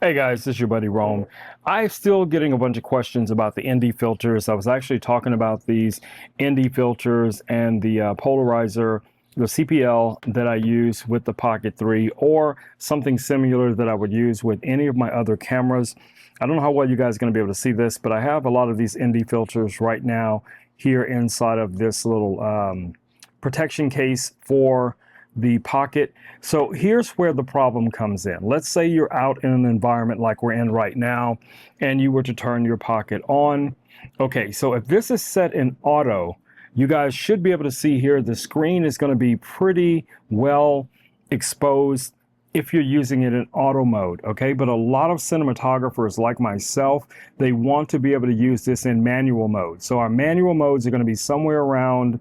Hey guys, this is your buddy Rome. I'm still getting a bunch of questions about the ND filters. I was actually talking about these ND filters and the polarizer, the CPL that I use with the Pocket 3, or something similar that I would use with any of my other cameras. I don't know how well you guys are going to be able to see this, but I have a lot of these ND filters right now here inside of this little protection case for the Pocket. So here's where the problem comes in. Let's say you're out in an environment like we're in right now, and you were to turn your Pocket on. Okay, so if this is set in auto, you guys should be able to see here the screen is going to be pretty well exposed if you're using it in auto mode, okay? But a lot of cinematographers like myself, they want to be able to use this in manual mode. So our manual modes are going to be somewhere around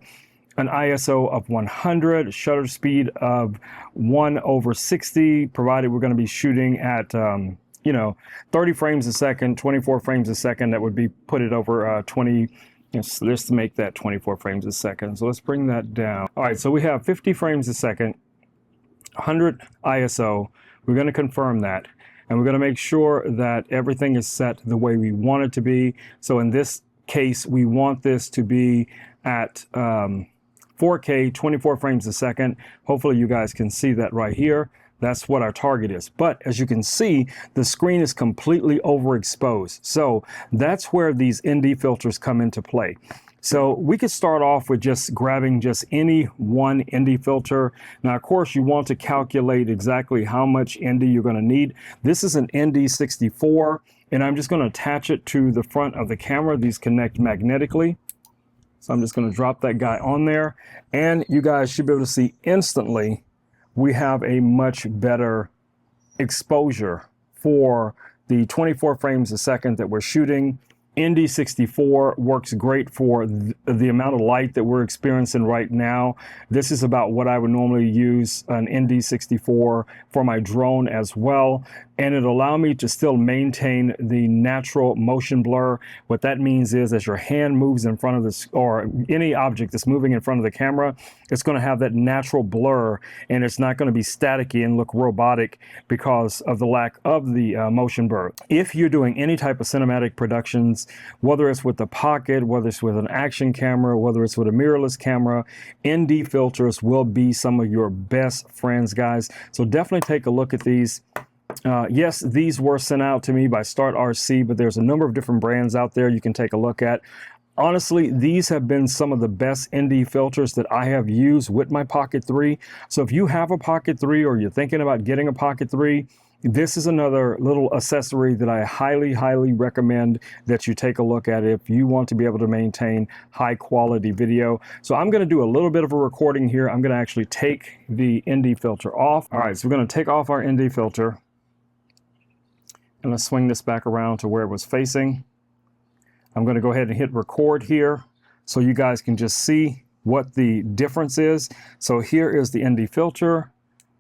an ISO of 100, shutter speed of 1/60, provided we're going to be shooting at 30 frames a second, 24 frames a second. That would be put it over 20. Just to make that 24 frames a second. So let's bring that down. All right, so we have 50 frames a second, 100 ISO. We're going to confirm that, and we're going to make sure that everything is set the way we want it to be. So in this case, we want this to be at 4K, 24 frames a second. Hopefully you guys can see that right here. That's what our target is. But as you can see, the screen is completely overexposed. So that's where these ND filters come into play. So we could start off with just grabbing just any one ND filter. Now, of course, you want to calculate exactly how much ND you're going to need. This is an ND64, and I'm just going to attach it to the front of the camera. These connect magnetically. So I'm just going to drop that guy on there, and you guys should be able to see instantly we have a much better exposure for the 24 frames a second that we're shooting. ND64 works great for the amount of light that we're experiencing right now. This is about what I would normally use an ND64 for my drone as well. And it'll allow me to still maintain the natural motion blur. What that means is as your hand moves in front of this, or any object that's moving in front of the camera, it's going to have that natural blur, and it's not going to be staticky and look robotic because of the lack of the motion blur. If you're doing any type of cinematic productions, whether it's with the Pocket, whether it's with an action camera, whether it's with a mirrorless camera, ND filters will be some of your best friends, guys. So definitely take a look at these. Yes, these were sent out to me by STARTRC, but there's a number of different brands out there you can take a look at. Honestly, these have been some of the best ND filters that I have used with my Pocket 3. So if you have a Pocket 3 or you're thinking about getting a Pocket 3, this is another little accessory that I highly, highly recommend that you take a look at if you want to be able to maintain high quality video. So I'm going to do a little bit of a recording here. I'm going to actually take the ND filter off. All right, so we're going to take off our ND filter. And let's swing this back around to where it was facing. I'm going to go ahead and hit record here so you guys can just see what the difference is. So here is the ND filter.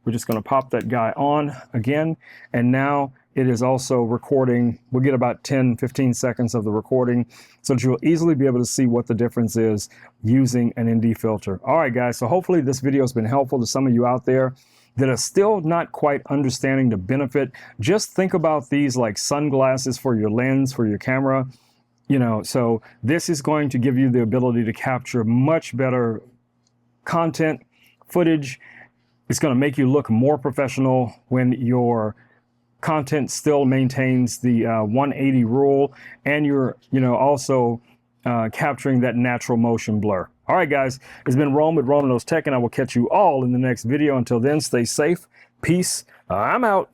We're just going to pop that guy on again. And now it is also recording. We'll get about 10-15 seconds of the recording so that you'll easily be able to see what the difference is using an ND filter. All right, guys. So hopefully this video has been helpful to some of you out there that are still not quite understanding the benefit. Just think about these like sunglasses for your lens, for your camera. So this is going to give you the ability to capture much better content, footage. It's going to make you look more professional when your content still maintains the 180 rule, and you're, also capturing that natural motion blur. All right, guys, it's been Rome with Rome Knows Tech, and I will catch you all in the next video. Until then, stay safe. Peace. I'm out.